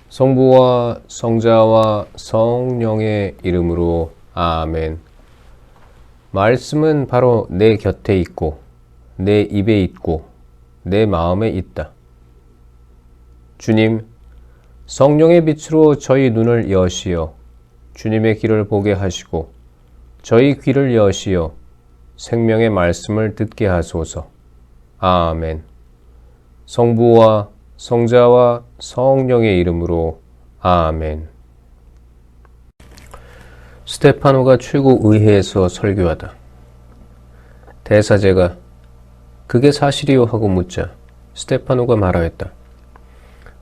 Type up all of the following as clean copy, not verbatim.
성부와 성자와 성령의 이름으로 아멘. 말씀은 바로 내 곁에 있고 내 입에 있고 내 마음에 있다. 주님, 성령의 빛으로 저희 눈을 여시어 주님의 길을 보게 하시고 저희 귀를 여시어 생명의 말씀을 듣게 하소서. 아멘. 성부와 성자와 성령의 이름으로 아멘. 스테파노가 최고 의회에서 설교하다. 대사제가 그게 사실이요 하고 묻자 스테파노가 말하였다.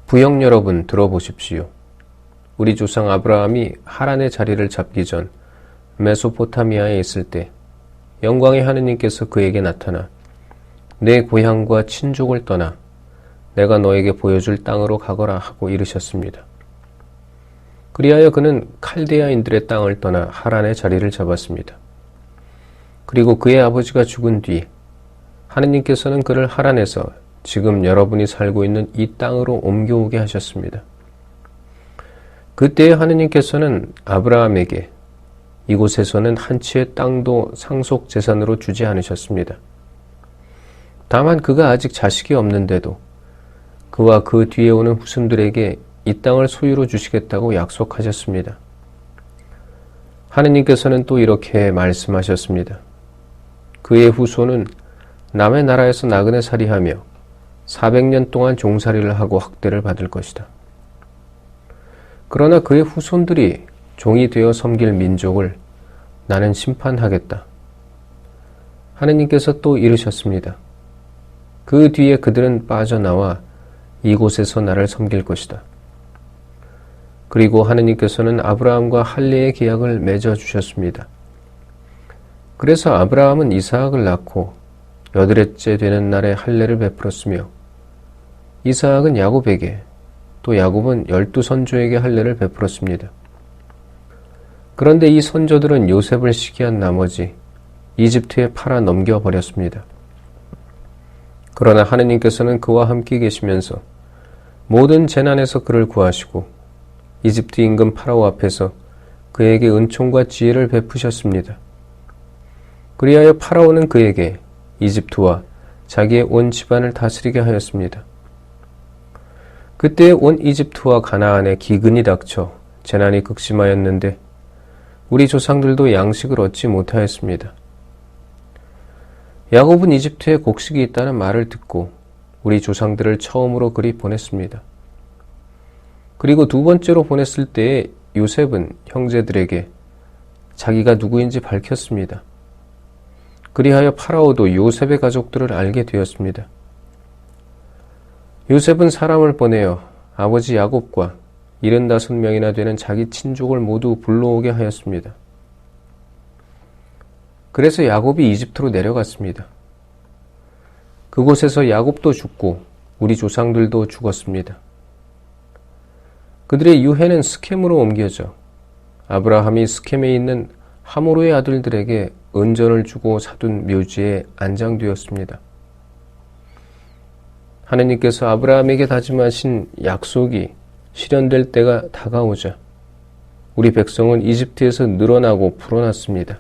부영 여러분 들어보십시오. 우리 조상 아브라함이 하란의 자리를 잡기 전 메소포타미아에 있을 때 영광의 하느님께서 그에게 나타나 내 고향과 친족을 떠나 내가 너에게 보여줄 땅으로 가거라 하고 이르셨습니다. 그리하여 그는 칼데아인들의 땅을 떠나 하란의 자리를 잡았습니다. 그리고 그의 아버지가 죽은 뒤 하느님께서는 그를 하란에서 지금 여러분이 살고 있는 이 땅으로 옮겨오게 하셨습니다. 그때 하느님께서는 아브라함에게 이곳에서는 한 치의 땅도 상속 재산으로 주지 않으셨습니다. 다만 그가 아직 자식이 없는데도 그와 그 뒤에 오는 후손들에게 이 땅을 소유로 주시겠다고 약속하셨습니다. 하느님께서는 또 이렇게 말씀하셨습니다. 그의 후손은 남의 나라에서 나그네 살이하며 400년 동안 종살이를 하고 학대를 받을 것이다. 그러나 그의 후손들이 종이 되어 섬길 민족을 나는 심판하겠다. 하느님께서 또 이르셨습니다. 그 뒤에 그들은 빠져나와 이곳에서 나를 섬길 것이다. 그리고 하느님께서는 아브라함과 할례의 계약을 맺어주셨습니다. 그래서 아브라함은 이스하악을 낳고 8회째 되는 날에 할례를 베풀었으며 이스하악은 야곱에게 또 야곱은 12선조에게 할례를 베풀었습니다. 그런데 이 선조들은 요셉을 시기한 나머지 이집트에 팔아 넘겨버렸습니다. 그러나 하느님께서는 그와 함께 계시면서 모든 재난에서 그를 구하시고 이집트 임금 파라오 앞에서 그에게 은총과 지혜를 베푸셨습니다. 그리하여 파라오는 그에게 이집트와 자기의 온 집안을 다스리게 하였습니다. 그때 온 이집트와 가나안에 기근이 닥쳐 재난이 극심하였는데 우리 조상들도 양식을 얻지 못하였습니다. 야곱은 이집트에 곡식이 있다는 말을 듣고 우리 조상들을 처음으로 그리 보냈습니다. 그리고 두 번째로 보냈을 때에 요셉은 형제들에게 자기가 누구인지 밝혔습니다. 그리하여 파라오도 요셉의 가족들을 알게 되었습니다. 요셉은 사람을 보내어 아버지 야곱과 75명이나 되는 자기 친족을 모두 불러오게 하였습니다. 그래서 야곱이 이집트로 내려갔습니다. 그곳에서 야곱도 죽고 우리 조상들도 죽었습니다. 그들의 유해는 스켐으로 옮겨져 아브라함이 스켐에 있는 하모르의 아들들에게 은전을 주고 사둔 묘지에 안장되었습니다. 하느님께서 아브라함에게 다짐하신 약속이 실현될 때가 다가오자 우리 백성은 이집트에서 늘어나고 불어났습니다.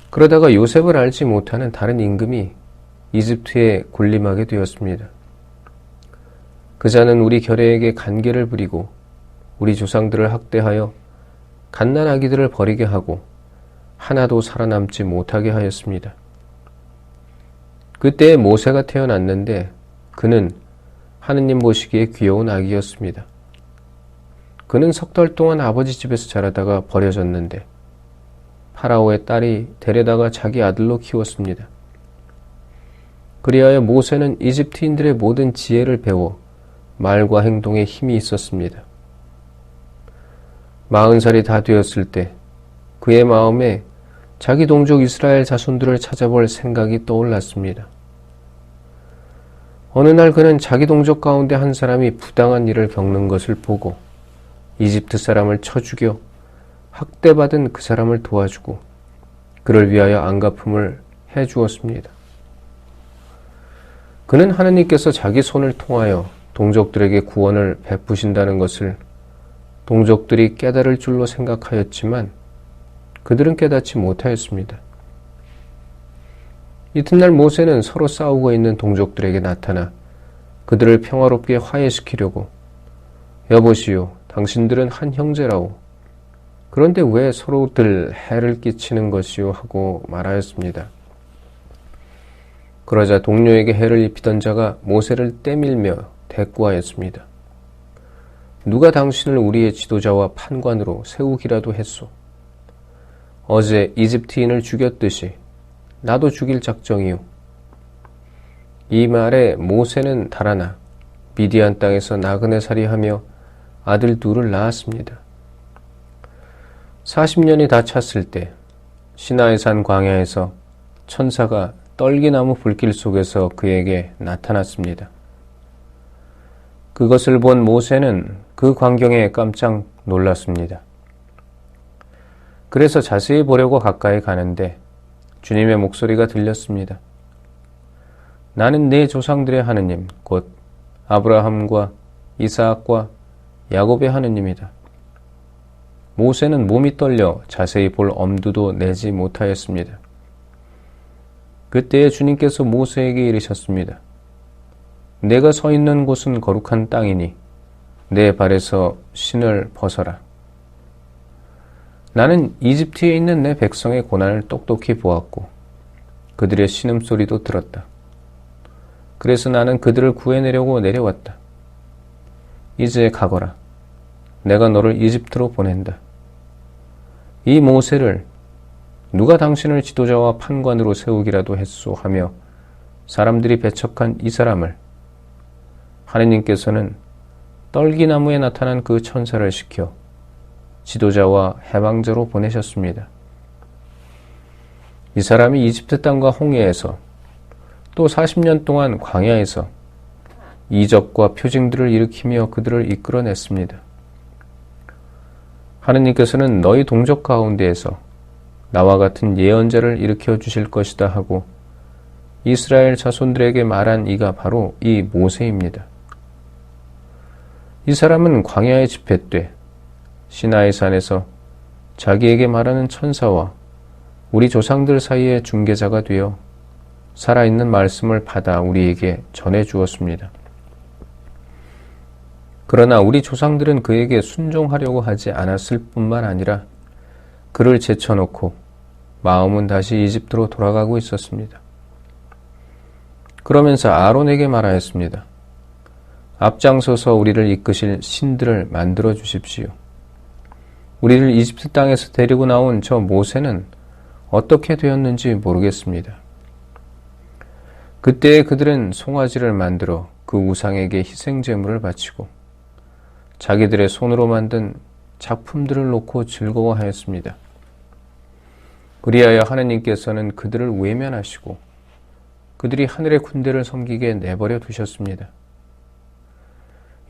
그러다가 요셉을 알지 못하는 다른 임금이 이집트에 군림하게 되었습니다. 그자는 우리 결례에게 간계를 부리고 우리 조상들을 학대하여 갓난아기들을 버리게 하고 하나도 살아남지 못하게 하였습니다. 그때 모세가 태어났는데 그는 하느님 보시기에 귀여운 아기였습니다. 그는 3달 동안 아버지 집에서 자라다가 버려졌는데 파라오의 딸이 데려다가 자기 아들로 키웠습니다. 그리하여 모세는 이집트인들의 모든 지혜를 배워 말과 행동에 힘이 있었습니다. 40살이 다 되었을 때 그의 마음에 자기 동족 이스라엘 자손들을 찾아볼 생각이 떠올랐습니다. 어느 날 그는 자기 동족 가운데 한 사람이 부당한 일을 겪는 것을 보고 이집트 사람을 쳐 죽여 학대받은 그 사람을 도와주고 그를 위하여 안갚음을 해주었습니다. 그는 하느님께서 자기 손을 통하여 동족들에게 구원을 베푸신다는 것을 동족들이 깨달을 줄로 생각하였지만 그들은 깨닫지 못하였습니다. 이튿날 모세는 서로 싸우고 있는 동족들에게 나타나 그들을 평화롭게 화해시키려고 여보시오, 당신들은 한 형제라오. 그런데 왜 서로들 해를 끼치는 것이오 하고 말하였습니다. 그러자 동료에게 해를 입히던 자가 모세를 떼밀며 대꾸하였습니다. 누가 당신을 우리의 지도자와 판관으로 세우기라도 했소. 어제 이집트인을 죽였듯이 나도 죽일 작정이요. 이 말에 모세는 달아나 미디안 땅에서 나그네살이 하며 아들 둘을 낳았습니다. 40년이 다 찼을 때 시나이산 광야에서 천사가 떨기나무 불길 속에서 그에게 나타났습니다. 그것을 본 모세는 그 광경에 깜짝 놀랐습니다. 그래서 자세히 보려고 가까이 가는데 주님의 목소리가 들렸습니다. 나는 네 조상들의 하느님, 곧 아브라함과 이삭과 야곱의 하느님이다. 모세는 몸이 떨려 자세히 볼 엄두도 내지 못하였습니다. 그때에 주님께서 모세에게 이르셨습니다. 내가 서 있는 곳은 거룩한 땅이니 내 발에서 신을 벗어라. 나는 이집트에 있는 내 백성의 고난을 똑똑히 보았고 그들의 신음소리도 들었다. 그래서 나는 그들을 구해내려고 내려왔다. 이제 가거라. 내가 너를 이집트로 보낸다. 이 모세를 누가 당신을 지도자와 판관으로 세우기라도 했소 하며 사람들이 배척한 이 사람을 하느님께서는 떨기나무에 나타난 그 천사를 시켜 지도자와 해방자로 보내셨습니다. 이 사람이 이집트 땅과 홍해에서 또 40년 동안 광야에서 이적과 표징들을 일으키며 그들을 이끌어냈습니다. 하느님께서는 너희 동족 가운데에서 나와 같은 예언자를 일으켜 주실 것이다 하고 이스라엘 자손들에게 말한 이가 바로 이 모세입니다. 이 사람은 광야에 집회돼 시나이 산에서 자기에게 말하는 천사와 우리 조상들 사이의 중개자가 되어 살아있는 말씀을 받아 우리에게 전해 주었습니다. 그러나 우리 조상들은 그에게 순종하려고 하지 않았을 뿐만 아니라 그를 제쳐놓고 마음은 다시 이집트로 돌아가고 있었습니다. 그러면서 아론에게 말하였습니다. 앞장서서 우리를 이끄실 신들을 만들어 주십시오. 우리를 이집트 땅에서 데리고 나온 저 모세는 어떻게 되었는지 모르겠습니다. 그때에 그들은 송아지를 만들어 그 우상에게 희생제물을 바치고 자기들의 손으로 만든 작품들을 놓고 즐거워하였습니다. 그리하여 하느님께서는 그들을 외면하시고 그들이 하늘의 군대를 섬기게 내버려 두셨습니다.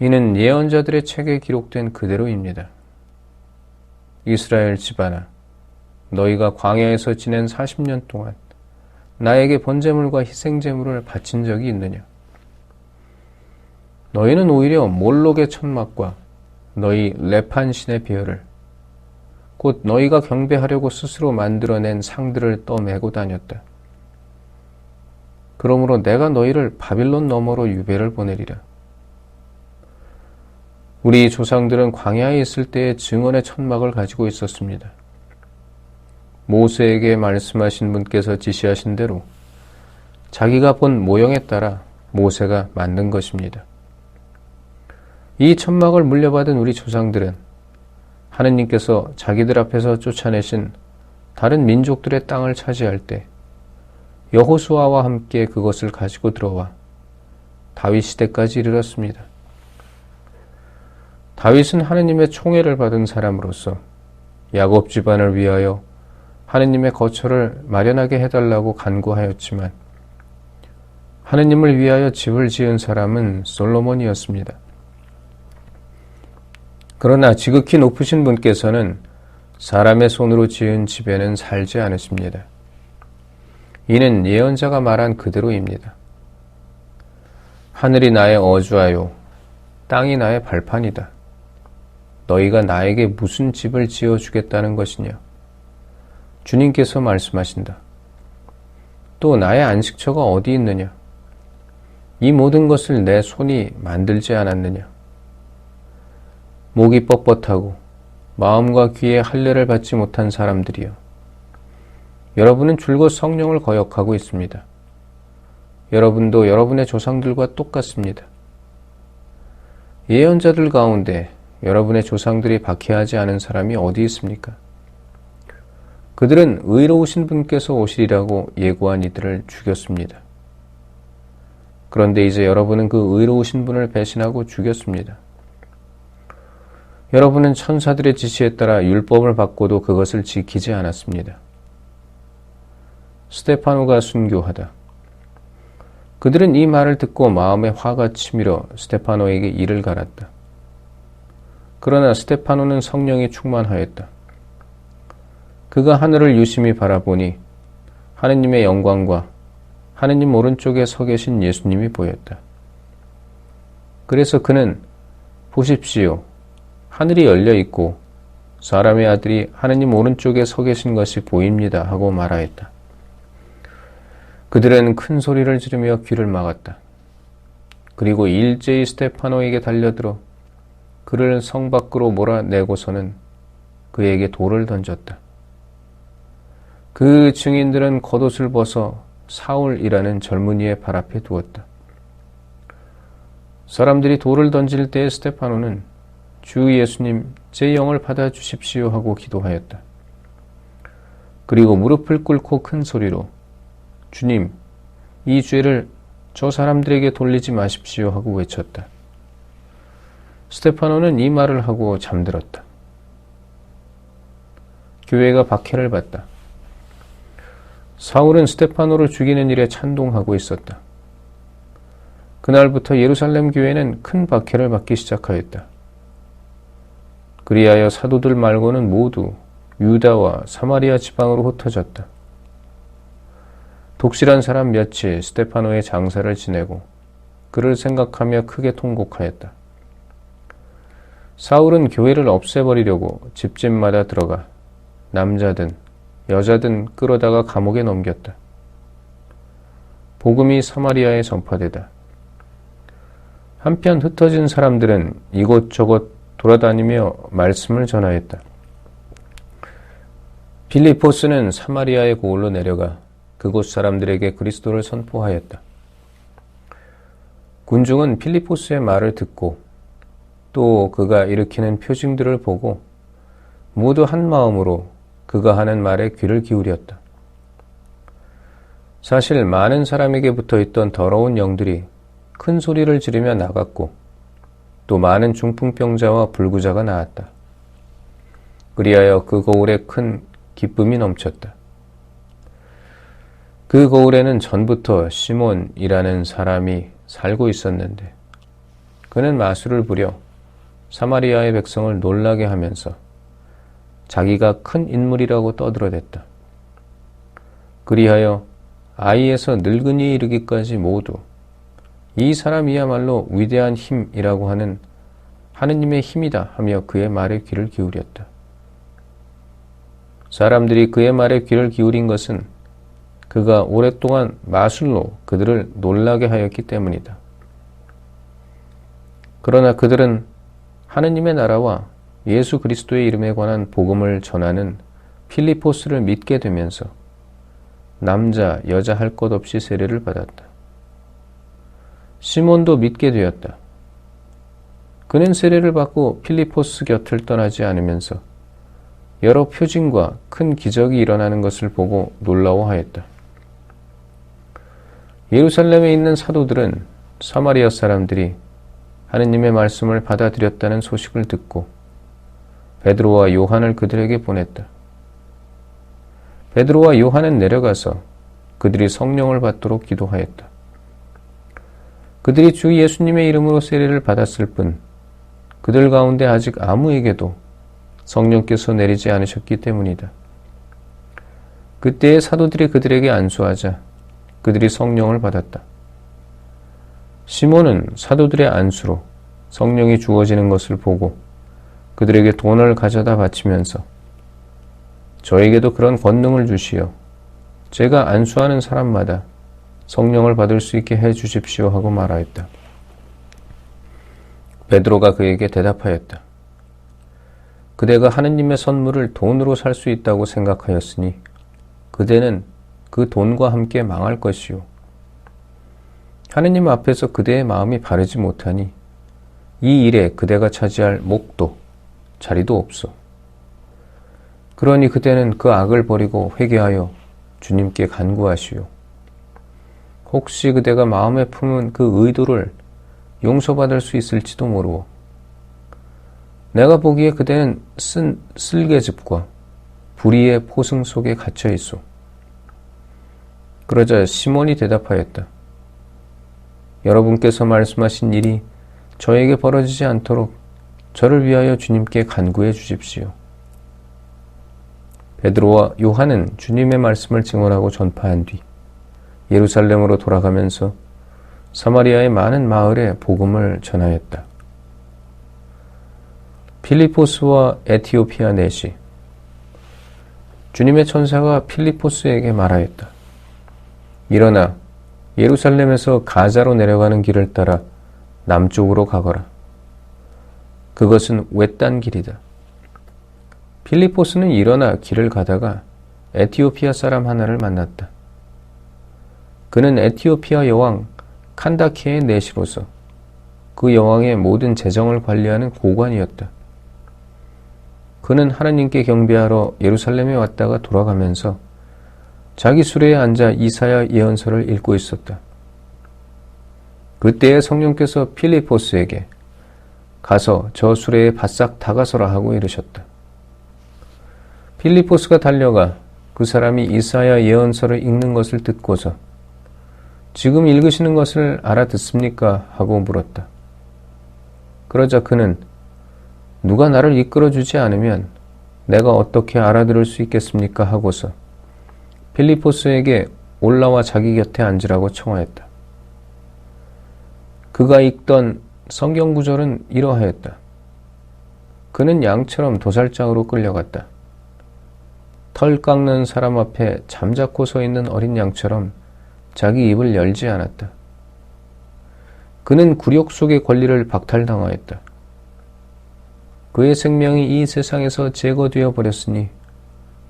이는 예언자들의 책에 기록된 그대로입니다. 이스라엘 집안아, 너희가 광야에서 지낸 40년 동안 나에게 번제물과 희생제물을 바친 적이 있느냐? 너희는 오히려 몰록의 천막과 너희 레판 신의 비열을 곧 너희가 경배하려고 스스로 만들어낸 상들을 떠매고 다녔다. 그러므로 내가 너희를 바빌론 너머로 유배를 보내리라. 우리 조상들은 광야에 있을 때의 증언의 천막을 가지고 있었습니다. 모세에게 말씀하신 분께서 지시하신 대로 자기가 본 모형에 따라 모세가 만든 것입니다. 이 천막을 물려받은 우리 조상들은 하느님께서 자기들 앞에서 쫓아내신 다른 민족들의 땅을 차지할 때 여호수아와 함께 그것을 가지고 들어와 다윗 시대까지 이르렀습니다. 다윗은 하느님의 총애를 받은 사람으로서 야곱 집안을 위하여 하느님의 거처를 마련하게 해달라고 간구하였지만 하느님을 위하여 집을 지은 사람은 솔로몬이었습니다. 그러나 지극히 높으신 분께서는 사람의 손으로 지은 집에는 살지 않으십니다. 이는 예언자가 말한 그대로입니다. 하늘이 나의 어주하요 땅이 나의 발판이다. 너희가 나에게 무슨 집을 지어주겠다는 것이냐? 주님께서 말씀하신다. 또 나의 안식처가 어디 있느냐? 이 모든 것을 내 손이 만들지 않았느냐? 목이 뻣뻣하고 마음과 귀에 할례를 받지 못한 사람들이여. 여러분은 줄곧 성령을 거역하고 있습니다. 여러분도 여러분의 조상들과 똑같습니다. 예언자들 가운데 여러분의 조상들이 박해하지 않은 사람이 어디 있습니까? 그들은 의로우신 분께서 오시리라고 예고한 이들을 죽였습니다. 그런데 이제 여러분은 그 의로우신 분을 배신하고 죽였습니다. 여러분은 천사들의 지시에 따라 율법을 받고도 그것을 지키지 않았습니다. 스데파노가 순교하다. 그들은 이 말을 듣고 마음에 화가 치밀어 스데파노에게 이를 갈았다. 그러나 스데파노는 성령이 충만하였다. 그가 하늘을 유심히 바라보니 하느님의 영광과 하느님 오른쪽에 서 계신 예수님이 보였다. 그래서 그는 보십시오. 하늘이 열려 있고 사람의 아들이 하느님 오른쪽에 서 계신 것이 보입니다 하고 말하였다. 그들은 큰 소리를 지르며 귀를 막았다. 그리고 일제히 스데파노에게 달려들어 그를 성 밖으로 몰아내고서는 그에게 돌을 던졌다. 그 증인들은 겉옷을 벗어 사울이라는 젊은이의 발 앞에 두었다. 사람들이 돌을 던질 때에 스데파노는 주 예수님, 제 영을 받아주십시오 하고 기도하였다. 그리고 무릎을 꿇고 큰 소리로 주님, 이 죄를 저 사람들에게 돌리지 마십시오 하고 외쳤다. 스데파노는 이 말을 하고 잠들었다. 교회가 박해를 받다. 사울은 스데파노를 죽이는 일에 찬동하고 있었다. 그날부터 예루살렘 교회는 큰 박해를 받기 시작하였다. 그리하여 사도들 말고는 모두 유다와 사마리아 지방으로 흩어졌다. 독실한 사람 몇이 스데파노의 장사를 지내고 그를 생각하며 크게 통곡하였다. 사울은 교회를 없애버리려고 집집마다 들어가 남자든 여자든 끌어다가 감옥에 넘겼다. 복음이 사마리아에 전파되다. 한편 흩어진 사람들은 이곳저곳 돌아다니며 말씀을 전하였다. 빌리포스는 사마리아의 고을로 내려가 그곳 사람들에게 그리스도를 선포하였다. 군중은 필리포스의 말을 듣고 또 그가 일으키는 표징들을 보고 모두 한 마음으로 그가 하는 말에 귀를 기울였다. 사실 많은 사람에게 붙어있던 더러운 영들이 큰 소리를 지르며 나갔고 또 많은 중풍병자와 불구자가 나았다. 그리하여 그 거울에 큰 기쁨이 넘쳤다. 그 거울에는 전부터 시몬이라는 사람이 살고 있었는데 그는 마술을 부려 사마리아의 백성을 놀라게 하면서 자기가 큰 인물이라고 떠들어댔다. 그리하여 아이에서 늙은이에 이르기까지 모두 이 사람이야말로 위대한 힘이라고 하는 하느님의 힘이다 하며 그의 말에 귀를 기울였다. 사람들이 그의 말에 귀를 기울인 것은 그가 오랫동안 마술로 그들을 놀라게 하였기 때문이다. 그러나 그들은 하느님의 나라와 예수 그리스도의 이름에 관한 복음을 전하는 필리포스를 믿게 되면서 남자, 여자 할 것 없이 세례를 받았다. 시몬도 믿게 되었다. 그는 세례를 받고 필리포스 곁을 떠나지 않으면서 여러 표징과 큰 기적이 일어나는 것을 보고 놀라워하였다. 예루살렘에 있는 사도들은 사마리아 사람들이 하느님의 말씀을 받아들였다는 소식을 듣고 베드로와 요한을 그들에게 보냈다. 베드로와 요한은 내려가서 그들이 성령을 받도록 기도하였다. 그들이 주 예수님의 이름으로 세례를 받았을 뿐 그들 가운데 아직 아무에게도 성령께서 내리지 않으셨기 때문이다. 그때의 사도들이 그들에게 안수하자 그들이 성령을 받았다. 시몬은 사도들의 안수로 성령이 주어지는 것을 보고 그들에게 돈을 가져다 바치면서 저에게도 그런 권능을 주시어 제가 안수하는 사람마다 성령을 받을 수 있게 해 주십시오 하고 말하였다. 베드로가 그에게 대답하였다. 그대가 하느님의 선물을 돈으로 살 수 있다고 생각하였으니 그대는 그 돈과 함께 망할 것이요. 하느님 앞에서 그대의 마음이 바르지 못하니 이 일에 그대가 차지할 몫도 자리도 없어. 그러니 그대는 그 악을 버리고 회개하여 주님께 간구하시오. 혹시 그대가 마음에 품은 그 의도를 용서받을 수 있을지도 모르오. 내가 보기에 그대는 쓴 쓸개즙과 불의의 포승 속에 갇혀 있소. 그러자 시몬이 대답하였다. 여러분께서 말씀하신 일이 저에게 벌어지지 않도록 저를 위하여 주님께 간구해 주십시오. 베드로와 요한은 주님의 말씀을 증언하고 전파한 뒤 예루살렘으로 돌아가면서 사마리아의 많은 마을에 복음을 전하였다. 필리포스와 에티오피아 내시. 주님의 천사가 필리포스에게 말하였다. 일어나 예루살렘에서 가자로 내려가는 길을 따라 남쪽으로 가거라. 그것은 외딴 길이다. 필리포스는 일어나 길을 가다가 에티오피아 사람 하나를 만났다. 그는 에티오피아 여왕 칸다케의 내시로서 그 여왕의 모든 재정을 관리하는 고관이었다. 그는 하나님께 경배하러 예루살렘에 왔다가 돌아가면서 자기 수레에 앉아 이사야 예언서를 읽고 있었다. 그때에 성령께서 필리포스에게 가서 저 수레에 바싹 다가서라 하고 이르셨다. 필리포스가 달려가 그 사람이 이사야 예언서를 읽는 것을 듣고서 지금 읽으시는 것을 알아듣습니까? 하고 물었다. 그러자 그는 누가 나를 이끌어주지 않으면 내가 어떻게 알아들을 수 있겠습니까? 하고서 필리포스에게 올라와 자기 곁에 앉으라고 청하였다. 그가 읽던 성경 구절은 이러하였다. 그는 양처럼 도살장으로 끌려갔다. 털 깎는 사람 앞에 잠자코 서 있는 어린 양처럼 자기 입을 열지 않았다. 그는 굴욕 속의 권리를 박탈당하였다. 그의 생명이 이 세상에서 제거되어 버렸으니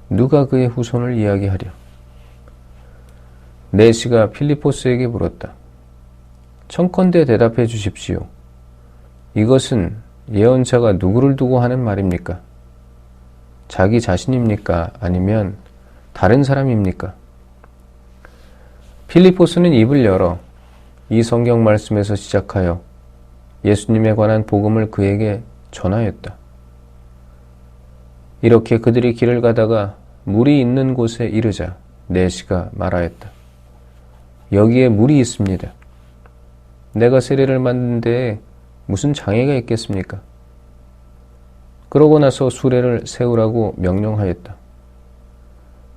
누가 그의 후손을 이야기하랴. 내시가 필리포스에게 물었다. 청컨대 대답해 주십시오. 이것은 예언자가 누구를 두고 하는 말입니까? 자기 자신입니까? 아니면 다른 사람입니까? 필리포스는 입을 열어 이 성경 말씀에서 시작하여 예수님에 관한 복음을 그에게 전하였다. 이렇게 그들이 길을 가다가 물이 있는 곳에 이르자 내시가 말하였다. 여기에 물이 있습니다. 내가 세례를 맞는 데에 무슨 장애가 있겠습니까? 그러고 나서 수레를 세우라고 명령하였다.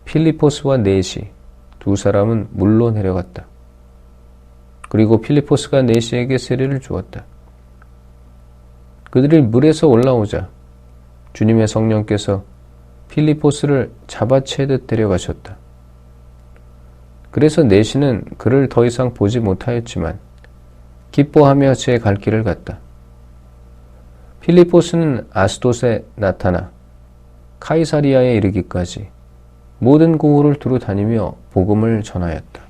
필리포스와 내시 두 사람은 물로 내려갔다. 그리고 필리포스가 내시에게 세례를 주었다. 그들이 물에서 올라오자 주님의 성령께서 필리포스를 잡아채듯 데려가셨다. 그래서 내시는 그를 더 이상 보지 못하였지만 기뻐하며 제 갈 길을 갔다. 필리포스는 아스돗에 나타나 카이사리아에 이르기까지 모든 고을을 두루 다니며 복음을 전하였다.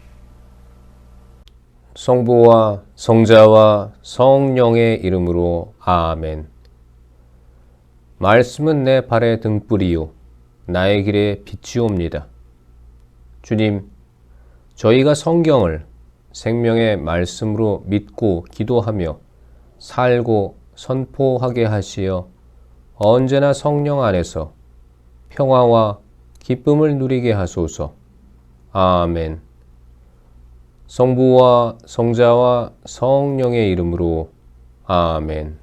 성부와 성자와 성령의 이름으로 아멘. 말씀은 내 발의 등불이요 나의 길에 빛이옵니다. 주님, 저희가 성경을 생명의 말씀으로 믿고 기도하며 살고 선포하게 하시어 언제나 성령 안에서 평화와 기쁨을 누리게 하소서. 아멘. 성부와 성자와 성령의 이름으로 아멘.